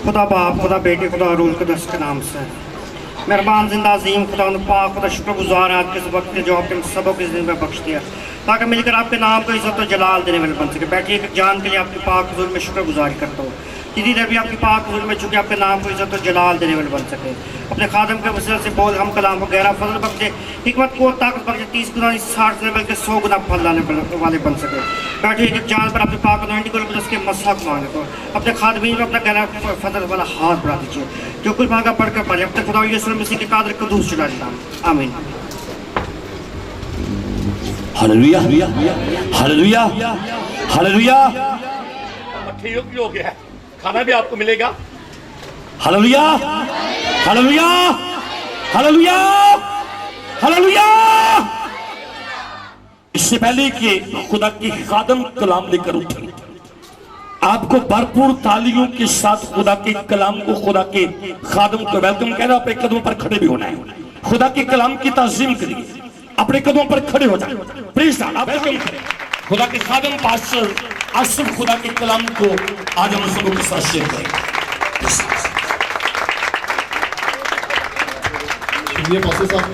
खुदा बाप, खुदा बेटे, खुदा रूल कुदस के नाम से मेहरबान जिंदा अजीम खुदा पाक, खुदा शुक्रगुजार आज के वक्त के जो आपने सबों की ज़िंदगी में बख्श दिया, ताकि मिलकर आपके नाम को इज़्ज़त और जलाल देने वाले बन सके। बैठिए एक जान के लिए आपके पाक हुज़ूर में शुक्रगुजारी करता हूँ, जितनी देर भी आपके पाक हुज़ूर में चूँकि आपके नाम को इज़्ज़त और जलाल देने वाले बन सके। अपने खादम के वसीले से बोल हम कलाम को गहरा फजल बख्शे, हिकमत को ताकत बख्शे, 30 गुना 60 से बल्कि 100 गुना फल लाने वाले बन सके। बैठिए एक जान पर अपने पाक को उसके मसहक मांगे तो अपने खादमी में अपना गहरा फजल वाला हाथ बढ़ा दीजिए, जो कुछ मांगा पढ़कर पढ़े अपने खुदा यीशु मसीह के कादर कदूस चढ़ा देना। आमीन। Hallelujah hallelujah hallelujah. ठीक हो गया है, खाना भी आपको मिलेगा। Hallelujah hallelujah hallelujah hallelujah. इससे पहले कि खुदा की खादम कलाम लेकर उठे, आपको भरपूर तालियों के साथ खुदा के कलाम को, खुदा के खादम को वेलकम कहना। अपने कदमों पर खड़े भी होना है, खुदा के कलाम की ताज़ीम करिए, अपने कदमों पर खड़े हो जाए। प्लीज आप वेलकम करें खुदा के खादम पास्टर आसिफ, खुदा के कलाम को आज हम सबों के साथ शेयर करें। शुक्रिया पास्टर साहब,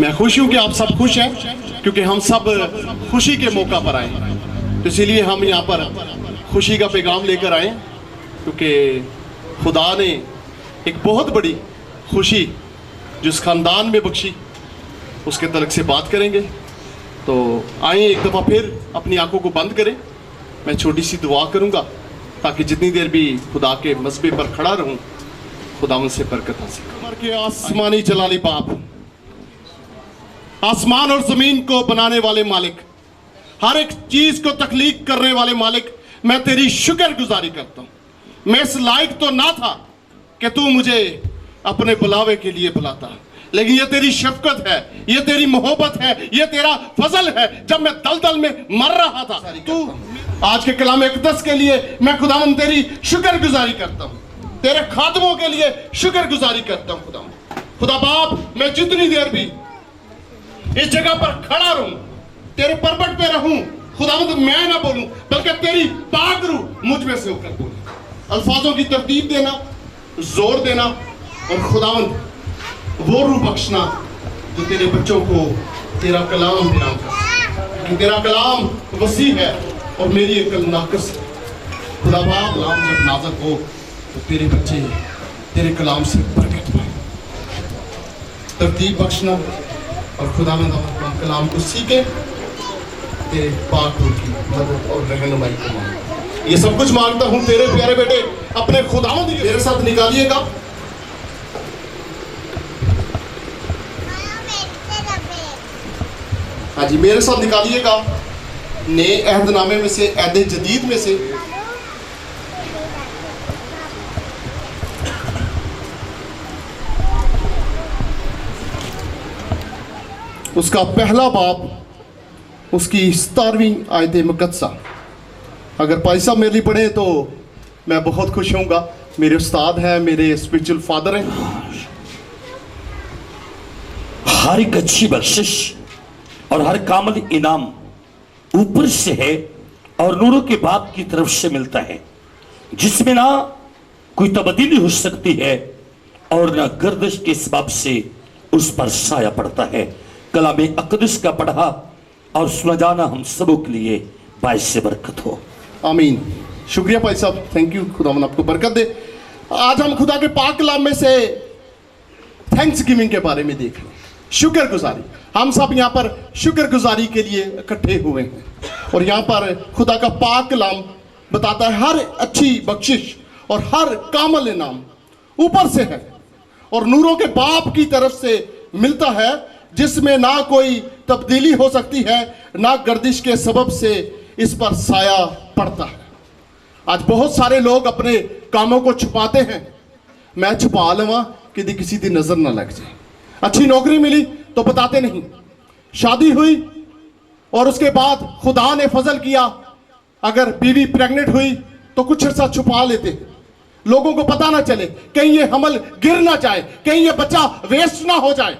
मैं खुश हूं कि आप सब खुश हैं, क्योंकि हम सब खुशी के मौका पर आए हैं। तो इसीलिए हम यहाँ पर खुशी का पैगाम लेकर आए, क्योंकि खुदा ने एक बहुत बड़ी खुशी जिस खानदान में बख्शी, उसके तलक से बात करेंगे। तो आइए एक दफ़ा फिर अपनी आंखों को बंद करें, मैं छोटी सी दुआ करूंगा ताकि जितनी देर भी खुदा के मसबे पर खड़ा रहूं, खुदा उनसे बरकत हासिल करूं। के आसमानी जलाली बाप, आसमान और ज़मीन को बनाने वाले मालिक, हर एक चीज़ को तख्लीक करने वाले मालिक, मैं तेरी शुक्रगुजारी करता हूँ। मैं इस लायक तो ना था कि तू मुझे अपने बुलावे के लिए बुलाता, लेकिन ये तेरी शफकत है, ये तेरी मोहब्बत है, ये तेरा फजल है। जब मैं दलदल में मर रहा था, तू आज के कलाम इक़दस के लिए मैं खुदावंद तेरी शुक्रगुजारी करता हूँ, तेरे खादमों के लिए शुक्रगुजारी करता हूँ। खुदा बाप, मैं जितनी देर भी इस जगह पर खड़ा रहूं, तेरे परबट पे रहूं, खुदावंद मैं ना बोलूं बल्कि तेरी पाक रूह मुझ में से होकर बोले। अल्फाजों की तरतीब देना, जोर देना, और खुदावंद वो रूह बख्शना जो तेरे बच्चों को तेरा कलाम बयान कर, कि तेरा कलाम वसी है और मेरी अकल नाकस है। खुदा बाप, कलाम जब नाज़िल हो तो तेरे बच्चे तेरे कलाम से बरकत पाए, तरतीब बख्शना, और खुदावंद हम कलाम को सीखे, तेरे पाक रूह की मदद और रहनुमाई को मांगता। ये सब कुछ मांगता हूँ तेरे प्यारे बेटे अपने खुदावंद मेरे साथ निकालिएगा। हाँ जी, मेरे साथ निकालिएगा नए अहदनामे में से, अहद जदीद में से उसका पहला बाब, उसकी 17वीं आयत मुक़द्दसा। अगर भाई साहब मेरे लिए पढ़े तो मैं बहुत खुश होऊंगा। मेरे उस्ताद हैं, मेरे स्पिरिचुअल फादर हैं। हर एक अच्छी बख्शिश और हर कामल इनाम ऊपर से है और नूरों के बाप की तरफ से मिलता है, जिसमें ना कोई तब्दीली हो सकती है और ना गर्दिश के सबब से उस पर साया पड़ता है। कलाम अक़दस का पढ़ा और सुना जाना हम सबों के लिए बाइस से बरकत हो। आमीन। शुक्रिया भाई साहब, थैंक यू। खुदावंद आपको बरकत दे। आज हम खुदा के पाक कलाम में से थैंक्स गिविंग के बारे में देख रहे हैं, शुक्रगुजारी। हम सब यहाँ पर शुक्रगुजारी के लिए इकट्ठे हुए हैं, और यहाँ पर खुदा का पाक कलाम बताता है हर अच्छी बख्शिश और हर कामल इनाम ऊपर से है और नूरों के बाप की तरफ से मिलता है, जिसमें ना कोई तब्दीली हो सकती है, ना गर्दिश के सबब से इस पर साया पड़ता है। आज बहुत सारे लोग अपने कामों को छुपाते हैं। मैं छुपा लवा कि किसी की नज़र ना लग जाए। अच्छी नौकरी मिली तो बताते नहीं, शादी हुई और उसके बाद खुदा ने फजल किया, अगर बीवी प्रेग्नेंट हुई तो कुछ अर्सा छुपा लेते, लोगों को पता ना चले, कहीं ये हमल गिर ना जाए, कहीं ये बच्चा वेस्ट ना हो जाए।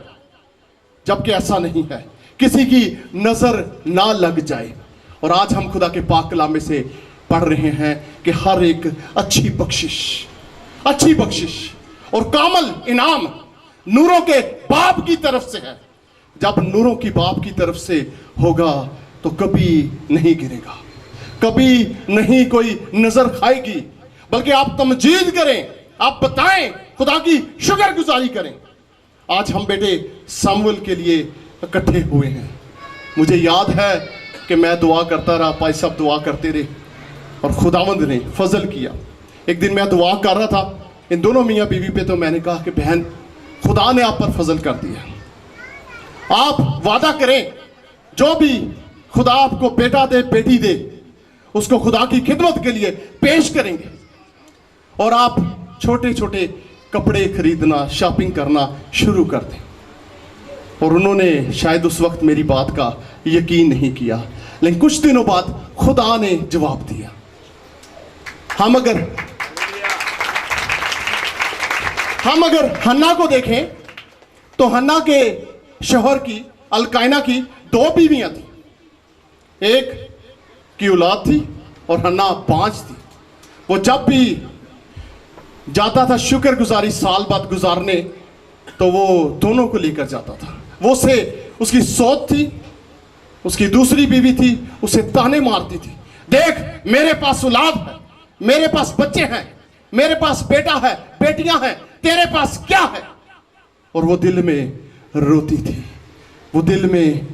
जबकि ऐसा नहीं है, किसी की नजर ना लग जाए। और आज हम खुदा के पाक कलाम में से पढ़ रहे हैं कि हर एक अच्छी बख्शिश और कामल इनाम नूरों के बाप की तरफ से है। जब नूरों की बाप की तरफ से होगा तो कभी नहीं गिरेगा, कभी नहीं कोई नजर खाएगी, बल्कि आप तमजीद करें, आप बताएं, खुदा की शुक्रगुजारी करें। आज हम बेटे सामुएल के लिए इकट्ठे हुए हैं। मुझे याद है कि मैं दुआ करता रहा, भाई साहब दुआ करते रहे और खुदावंद ने फजल किया। एक दिन मैं दुआ कर रहा था इन दोनों मियाँ बीवी पे, तो मैंने कहा कि बहन खुदा ने आप पर फजल कर दिया। आप वादा करें जो भी खुदा आपको बेटा दे बेटी दे उसको खुदा की खिदमत के लिए पेश करेंगे, और आप छोटे छोटे कपड़े खरीदना शॉपिंग करना शुरू कर दें। और उन्होंने शायद उस वक्त मेरी बात का यकीन नहीं किया, लेकिन कुछ दिनों बाद खुदा ने जवाब दिया। हम अगर हन्ना को देखें तो हन्ना के शौहर की अलकायना की 2 बीवियां थी, एक की औलाद थी और हन्ना 5 थी। वो जब भी जाता था शुक्रगुजारी साल बाद गुजारने तो वो दोनों को लेकर जाता था। वो से उसकी सौत थी, उसकी दूसरी बीवी थी, उसे ताने मारती थी, देख मेरे पास औलाद है, मेरे पास बच्चे हैं, मेरे पास बेटा है, बेटियां हैं, तेरे पास क्या है? और वो दिल में रोती थी, वो दिल में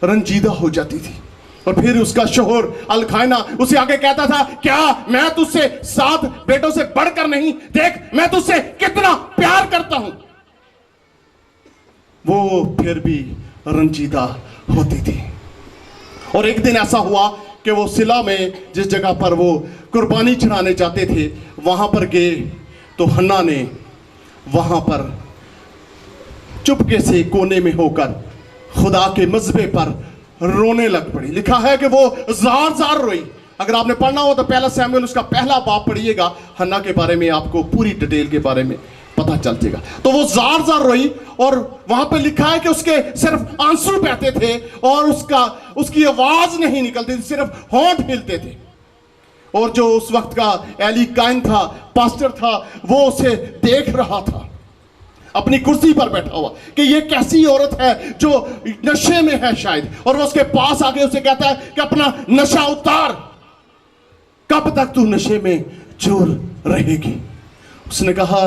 रंजीदा हो जाती थी। और फिर उसका शोहर अलखायना उसे आगे कहता था, क्या मैं तुझसे 7 बेटों से बढ़कर नहीं? देख मैं तुझसे कितना प्यार करता हूं। वो फिर भी रंजीदा होती थी। और एक दिन ऐसा हुआ कि वो सिला में जिस जगह पर वो कुर्बानी चढ़ाने जाते थे वहां पर गए, तो हन्ना ने वहां पर चुपके से कोने में होकर खुदा के मजबे पर रोने लग पड़ी। लिखा है कि वो जार जार रोई। अगर आपने पढ़ना हो तो पहला सैमुएल उसका पहला बाब पढ़िएगा, हन्ना के बारे में आपको पूरी डिटेल के बारे में पता चल जाएगा। तो वो जार जार रोई और वहां पे लिखा है कि उसके सिर्फ आंसू बहते थे और उसकी आवाज नहीं निकलती थी, सिर्फ होंठ हिलते थे। और जो उस वक्त का एली काइन था, पास्टर था, वो उसे देख रहा था अपनी कुर्सी पर बैठा हुआ कि ये कैसी औरत है जो नशे में है शायद। और वो उसके पास आके उसे कहता है कि अपना नशा उतार, कब तक तू नशे में चूर रहेगी? उसने कहा,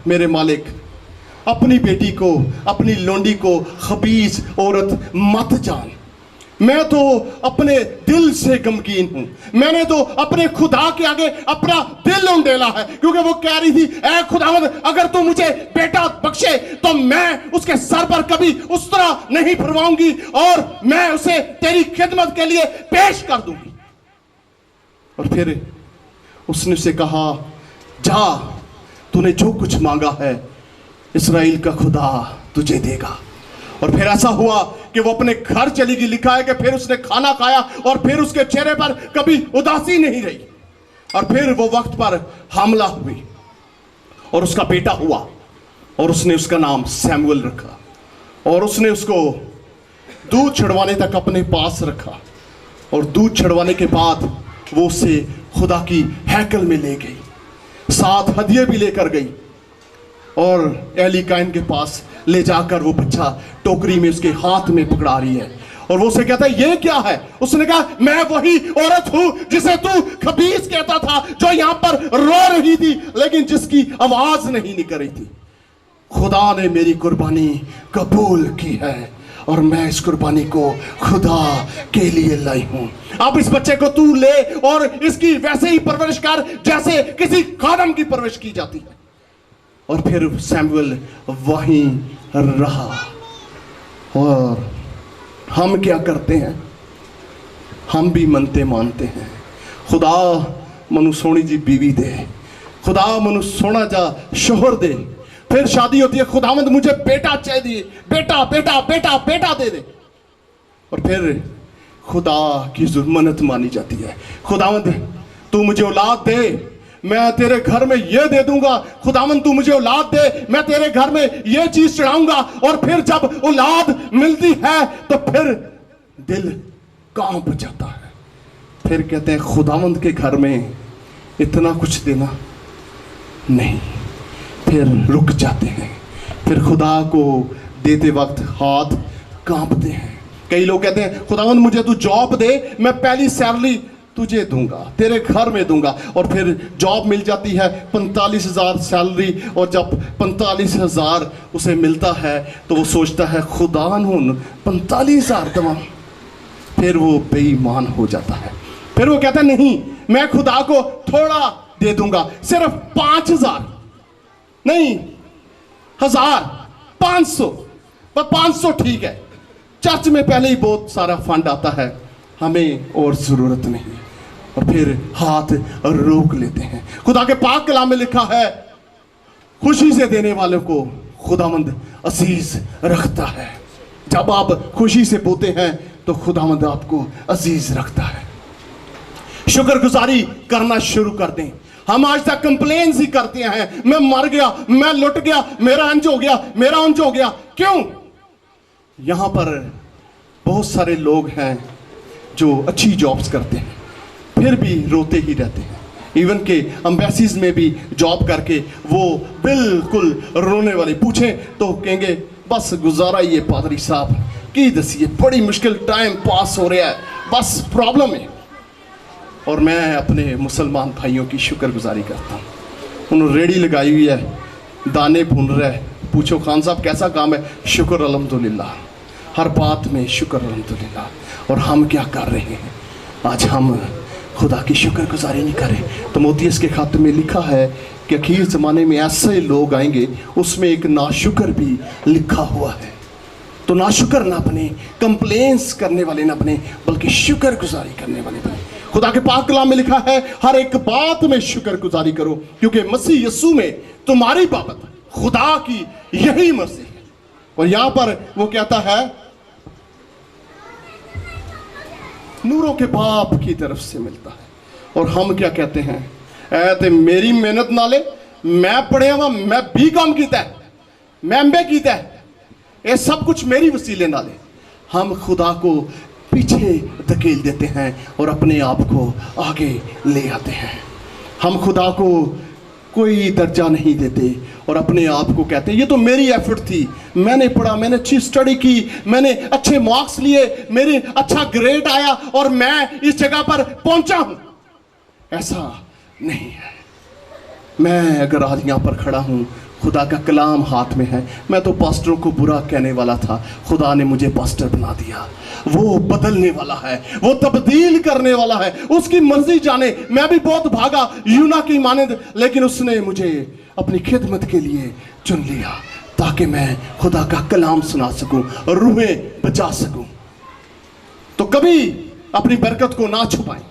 मेरे मालिक अपनी बेटी को, अपनी लोंडी को खबीस औरत मत जान। मैं तो अपने दिल से गमगीन हूं, मैंने तो अपने खुदा के आगे अपना दिल उंडेला है, क्योंकि वो कह रही थी, ऐ खुदावंद अगर तू मुझे बेटा बख्शे तो मैं उसके सर पर कभी उस तरह नहीं फरमाऊंगी और मैं उसे तेरी खिदमत के लिए पेश कर दूंगी। और फिर उसने उसे कहा, जा तूने जो कुछ मांगा है इस्राएल का खुदा तुझे देगा। और फिर ऐसा हुआ कि वो अपने घर चली गई। लिखा है कि फिर उसने खाना खाया और फिर उसके चेहरे पर कभी उदासी नहीं रही। और फिर वो वक्त पर हमला हुई और उसका बेटा हुआ और उसने उसका नाम सैमुएल रखा। और उसने उसको दूध छड़वाने तक अपने पास रखा। और दूध छड़वाने के बाद वो उसे खुदा की हैकल में ले गई, 7 हदिये भी लेकर गई और एली काइन के पास ले जाकर वो बच्चा टोकरी में उसके हाथ में पकड़ा रही है। और वो उसे कहता है, ये क्या है? उसने कहा, मैं वही औरत हूं जिसे तू खबीस कहता था, जो यहां पर रो रही थी लेकिन जिसकी आवाज नहीं निकल रही थी। खुदा ने मेरी कुर्बानी कबूल की है और मैं इस कुर्बानी को खुदा के लिए लाई हूं। अब इस बच्चे को तू ले और इसकी वैसे ही परवरिश कर जैसे किसी खादम की परवरिश की जाती है। और फिर सैमुएल वहीं रहा। और हम क्या करते हैं? हम भी मनते मानते हैं, खुदा मनु सोनी जी बीवी दे, खुदा मनु सोना जा शोहर दे। फिर शादी होती है, खुदावंद मुझे बेटा चाहिए, बेटा बेटा बेटा बेटा दे दे। और फिर खुदा की मन्नत मानी जाती है, खुदावंद तू मुझे औलाद दे, मैं तेरे घर में ये दे दूंगा। खुदावंद तू मुझे औलाद दे, मैं तेरे घर में ये चीज चढ़ाऊंगा। और फिर जब औलाद मिलती है तो फिर दिल कांप जाता है, फिर कहते हैं खुदावंद के घर में इतना कुछ देना नहीं, फिर रुक जाते हैं। फिर खुदा को देते वक्त हाथ कांपते हैं। कई लोग कहते हैं खुदावंद मुझे तू जॉब दे, मैं पहली सैलरी तुझे दूंगा, तेरे घर में दूंगा। और फिर जॉब मिल जाती है, 45,000 सैलरी, और जब 45,000 उसे मिलता है तो वो सोचता है खुदा न 45,000 दवा। फिर वो बेईमान हो जाता है। फिर वो कहता है नहीं, मैं खुदा को थोड़ा दे दूंगा, सिर्फ 5,000 नहीं, 1,000, 500, पर 500 ठीक है, चर्च में पहले ही बहुत सारा फंड आता है, हमें और ज़रूरत नहीं। और फिर हाथ रोक लेते हैं। खुदा के पाक कलाम में लिखा है खुशी से देने वालों को खुदावंद अजीज रखता है। जब आप खुशी से बोते हैं तो खुदावंद आपको अजीज रखता है। शुक्रगुजारी करना शुरू कर दें। हम आज तक कंप्लेन्स ही करते हैं, मैं मर गया, मैं लुट गया, मेरा अंज हो गया, मेरा अंज हो गया। क्यों? यहां पर बहुत सारे लोग हैं जो अच्छी जॉब्स करते हैं फिर भी रोते ही रहते हैं। इवन के एम्बेसीज में भी जॉब करके वो बिल्कुल रोने वाले, पूछें तो कहेंगे बस गुजारा ही है पादरी साहब की दसिए, बड़ी मुश्किल टाइम पास हो रहा है, बस प्रॉब्लम है। और मैं अपने मुसलमान भाइयों की शुक्रगुजारी करता हूँ। उन्होंने रेडी लगाई हुई है, दाने भून रहा है, पूछो खान साहब कैसा काम है, शुक्र अल्हम्दुलिल्लाह, हर बात में शुक्र अल्हम्दुलिल्लाह। और हम क्या कर रहे हैं? आज हम खुदा की शुक्रगुजारी नहीं करें। तो मोतीस के खाते में लिखा है कि आखिर ज़माने में ऐसे लोग आएंगे, उसमें एक नाशुक्र भी लिखा हुआ है। तो नाशुक्र ना बने, कंप्लेंट्स करने वाले ना बने, बल्कि शुक्रगुजारी करने वाले बने। खुदा के पाक कलाम में लिखा है हर एक बात में शुक्रगुजारी करो, क्योंकि मसीह यीशु में तुम्हारी बाबत खुदा की यही मर्जी है। और यहां पर वो कहता है नूरों के बाप की तरफ से मिलता है। और हम क्या कहते हैं, ऐ ते मेरी मेहनत नाले मैं पढ़िया वा, मैं बी काम किया, मैं एमबे किया, ये सब कुछ मेरी वसीले नाले। हम खुदा को पीछे धकेल देते हैं और अपने आप को आगे ले आते हैं। हम खुदा को कोई दर्जा नहीं देते और अपने आप को कहते हैं ये तो मेरी एफर्ट थी, मैंने पढ़ा, मैंने अच्छी स्टडी की, मैंने अच्छे मार्क्स लिए, मेरे अच्छा ग्रेड आया और मैं इस जगह पर पहुंचा हूं। ऐसा नहीं है। मैं अगर आज यहां पर खड़ा हूं, खुदा का कलाम हाथ में है, मैं तो पास्टरों को बुरा कहने वाला था, खुदा ने मुझे पास्टर बना दिया। वो बदलने वाला है, वो तब्दील करने वाला है, उसकी मर्जी जाने। मैं भी बहुत भागा यूना की मानंद, लेकिन उसने मुझे अपनी खिदमत के लिए चुन लिया ताकि मैं खुदा का कलाम सुना सकूं और रूहें बचा सकूं। तो कभी अपनी बरकत को ना छुपाएं।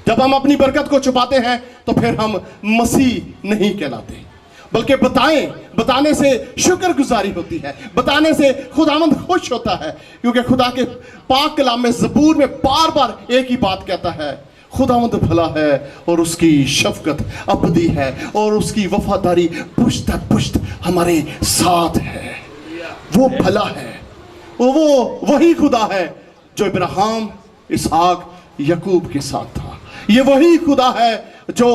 जब हम अपनी बरकत को छुपाते हैं तो फिर हम मसीह नहीं कहलाते, बल्कि बताने से शुक्रगुजारी होती है, बताने से खुदावंद खुश होता है। क्योंकि खुदा के पाक कलाम में ज़बूर में बार बार एक ही बात कहता है, खुदावंद भला है और उसकी शफकत अबदी है और उसकी वफादारी पुश्त दर पुश्त हमारे साथ है। वो भला है, वो वही खुदा है जो इब्राहिम, इसहाक, याकूब के साथ था। ये वही खुदा है जो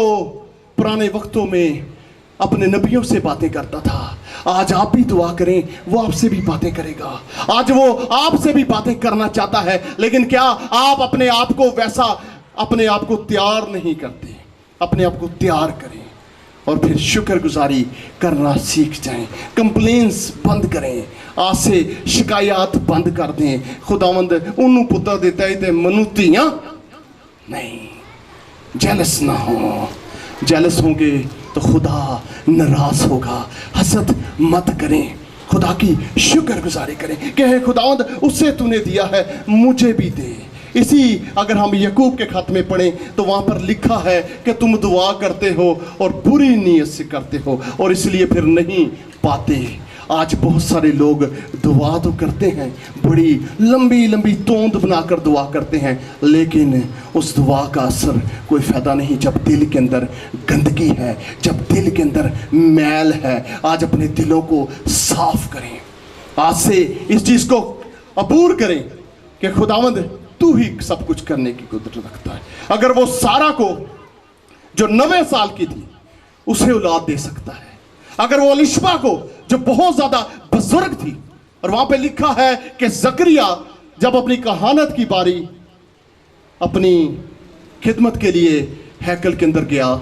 पुराने वक्तों में अपने नबियों से बातें करता था। आज आप भी दुआ करें, वो आपसे भी बातें करेगा। आज वो आपसे भी बातें करना चाहता है, लेकिन क्या आप अपने आप को वैसा अपने आप को तैयार नहीं करते? अपने आप को तैयार करें और फिर शुक्रगुजारी करना सीख जाएं। कंप्लेंट्स बंद करें, आज से शिकायत बंद कर दें। खुदावंद उन्नू पुत्र देता है ते मनु धीयां नहीं। जेलस ना हो, जेलस होंगे तो खुदा नाराज होगा। हसद मत करें, खुदा की शुक्रगुजारी करें कि हे खुदावंद उससे तूने दिया है, मुझे भी दे। इसी अगर हम याकूब के खत में पढ़ें तो वहाँ पर लिखा है कि तुम दुआ करते हो और बुरी नीयत से करते हो और इसलिए फिर नहीं पाते। आज बहुत सारे लोग दुआ तो करते हैं, बड़ी लंबी लंबी तोंद बनाकर दुआ करते हैं, लेकिन उस दुआ का असर कोई फ़ायदा नहीं जब दिल के अंदर गंदगी है, जब दिल के अंदर मैल है। आज अपने दिलों को साफ करें, आज से इस चीज़ को अबूर करें कि खुदावंद तू ही सब कुछ करने की कुदरत रखता है। अगर वो सारा को जो 90 साल की थी उसे औलाद दे सकता है, अगर वो अलिशबा को जो बहुत ज्यादा बुजुर्ग थी, और वहां पे लिखा है कि जकरिया जब अपनी कहानत की बारी अपनी खिदमत के लिए हैकल के अंदर गया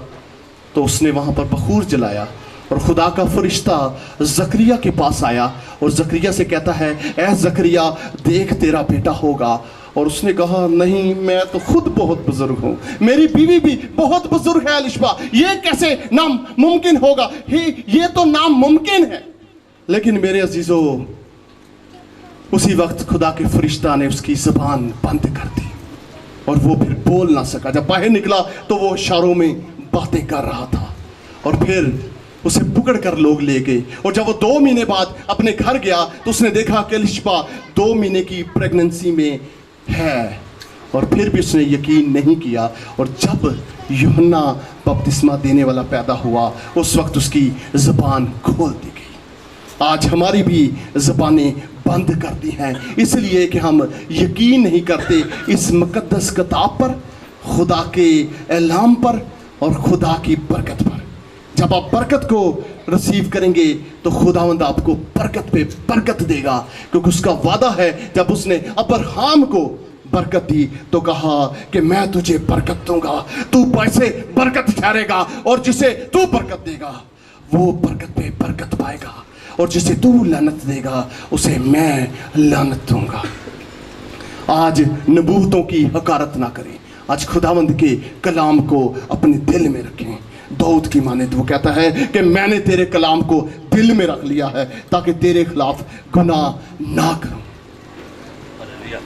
तो उसने वहां पर बखूर जलाया और खुदा का फरिश्ता जकरिया के पास आया और जकरिया से कहता है, ऐ जकरिया देख तेरा बेटा होगा। और उसने कहा, नहीं मैं तो खुद बहुत बुजुर्ग हूं, मेरी बीवी भी बहुत बुजुर्ग है अलिशबा, ये कैसे नामुमकिन होगा, ये तो नामुमकिन है। लेकिन मेरे अजीजों, उसी वक्त खुदा के फरिश्ता ने उसकी जबान बंद कर दी और वो फिर बोल ना सका। जब बाहर निकला तो वो इशारों में बातें कर रहा था और फिर उसे पकड़ कर लोग ले गए। और जब वो 2 महीने बाद अपने घर गया तो उसने देखा कि अलिशबा 2 महीने की प्रेगनेंसी में है, और फिर भी उसने यकीन नहीं किया। और जब यूहन्ना बपतिस्मा देने वाला पैदा हुआ उस वक्त उसकी ज़बान खोल दी गई। आज हमारी भी ज़बानें बंद कर दी हैं इसलिए कि हम यकीन नहीं करते इस मुकद्दस किताब पर, खुदा के ऐलान पर और खुदा की बरकत पर। जब आप बरकत को रिसीव करेंगे तो खुदावंद आपको बरकत पे बरकत देगा, क्योंकि उसका वादा है। जब उसने अब्राहम को बरकत दी तो कहा कि मैं तुझे बरकत दूंगा, तू पैसे बरकत ठहरेगा, और जिसे तू बरकत देगा वो बरकत पे बरकत पाएगा, और जिसे तू लानत देगा उसे मैं लानत दूंगा। आज नबूतों की हकारत ना करें, आज खुदावंद के कलाम को अपने दिल में रखें। दाऊद की माने तो वो कहता है कि मैंने तेरे कलाम को दिल में रख लिया है ताकि तेरे खिलाफ गुनाह ना करूं।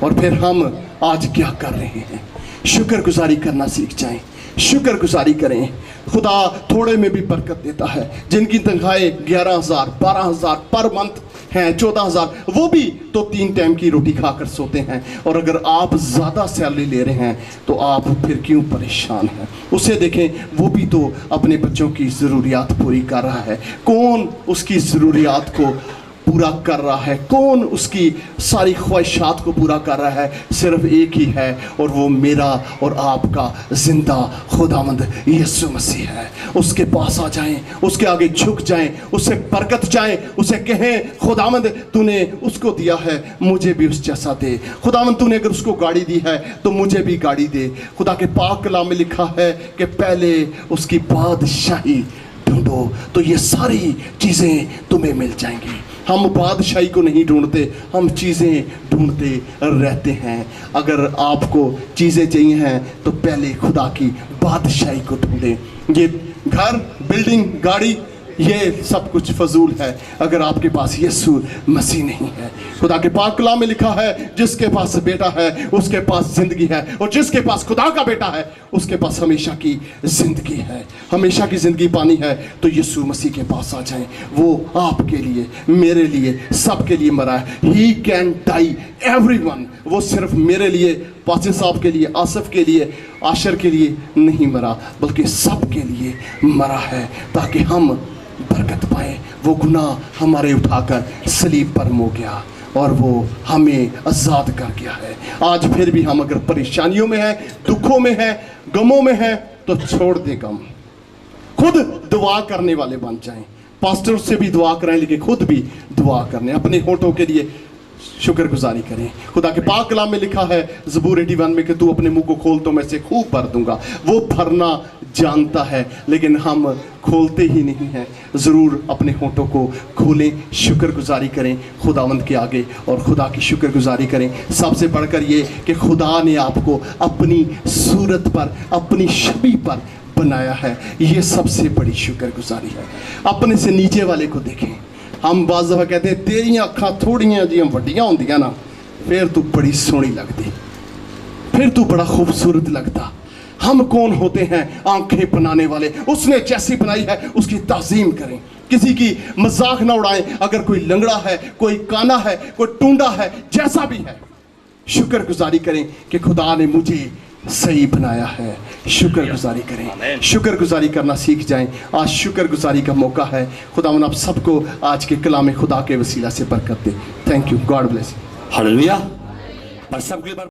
और फिर हम आज क्या कर रहे हैं? शुक्रगुजारी करना सीख जाएं, शुक्रगुजारी करें। खुदा थोड़े में भी बरकत देता है। जिनकी तनख्वाहें 11,000 12,000 पर मंथ हैं, 14,000, वो भी तो 3 टाइम की रोटी खाकर सोते हैं। और अगर आप ज़्यादा सैलरी ले रहे हैं तो आप फिर क्यों परेशान हैं? उसे देखें, वो भी तो अपने बच्चों की ज़रूरियात पूरी कर रहा है। कौन उसकी ज़रूरियात को पूरा कर रहा है? कौन उसकी सारी ख्वाहिशात को पूरा कर रहा है? सिर्फ एक ही है, और वो मेरा और आपका जिंदा खुदावंद यीशु मसीह है। उसके पास आ जाएं, उसके आगे झुक जाएं, उससे बरकत चाहें, उसे कहें, खुदावंद तूने उसको दिया है, मुझे भी उस जैसा दे। खुदावंद तूने अगर उसको गाड़ी दी है तो मुझे भी गाड़ी दे। खुदा के पाक कलाम में लिखा है कि पहले उसकी बादशाही ढूंढो तो ये सारी चीज़ें तुम्हें मिल जाएंगी। हम बादशाही को नहीं ढूंढते, हम चीज़ें ढूंढते रहते हैं। अगर आपको चीज़ें चाहिए हैं तो पहले खुदा की बादशाही को ढूंढें। ये घर, बिल्डिंग, गाड़ी, ये सब कुछ फजूल है अगर आपके पास यीशु मसीह नहीं है। खुदा के पाक कलाम में लिखा है, जिसके पास बेटा है उसके पास जिंदगी है, और जिसके पास खुदा का बेटा है उसके पास हमेशा की जिंदगी है। हमेशा की जिंदगी पानी है तो यीशु मसीह के पास आ जाएं। वो आपके लिए, मेरे लिए, सबके लिए मरा है। He can die everyone. वो सिर्फ मेरे लिए, पासिल साहब के लिए, आसिफ के लिए, आशर के लिए नहीं मरा, बल्कि सबके लिए मरा है ताकि हम बरकत पाए। वो गुनाह हमारे उठाकर सलीब पर मो गया और वो हमें आज़ाद कर गया है। आज फिर भी हम अगर परेशानियों में हैं, दुखों में हैं, गमों में हैं तो छोड़ दें गम, खुद दुआ करने वाले बन जाएं। पास्टर से भी दुआ करें लेकिन खुद भी दुआ करने, अपने होठों के लिए शुक्रगुजारी करें। खुदा के पाक कलाम में लिखा है ज़बूर 81 में कि तू अपने मुंह को खोल तो मैं से खूब भर दूंगा। वो भरना जानता है लेकिन हम खोलते ही नहीं हैं। ज़रूर अपने होठों को खोलें, शुक्रगुजारी करें खुदावंद के आगे और खुदा की शुक्रगुजारी करें। सबसे बढ़कर ये कि खुदा ने आपको अपनी सूरत पर, अपनी छवि पर बनाया है। ये सबसे बड़ी शुक्रगुजारी है। अपने से नीचे वाले को देखें। हम बाज़ दफ़ा कहते हैं तेरियां अखां थोड़ियां जियां वड्डियां होंदियां ना, फिर तू बड़ी सोहनी लगती, फिर तू बड़ा खूबसूरत लगता। हम कौन होते हैं आंखें बनाने वाले? उसने जैसी बनाई है उसकी ताज़ीम करें, किसी की मजाक ना उड़ाएं। अगर कोई लंगड़ा है, कोई काना है, कोई टूंडा है, जैसा भी है, शुक्रगुजारी करें कि खुदा ने मुझे सही बनाया है। शुक्रगुजारी करें, शुक्रगुजारी करना सीख जाएं। आज शुक्रगुजारी का मौका है। खुदावन आप सबको आज के कलाम खुदा के वसीला से बरकत दे। Thank you, God bless. Hallelujah. पर सब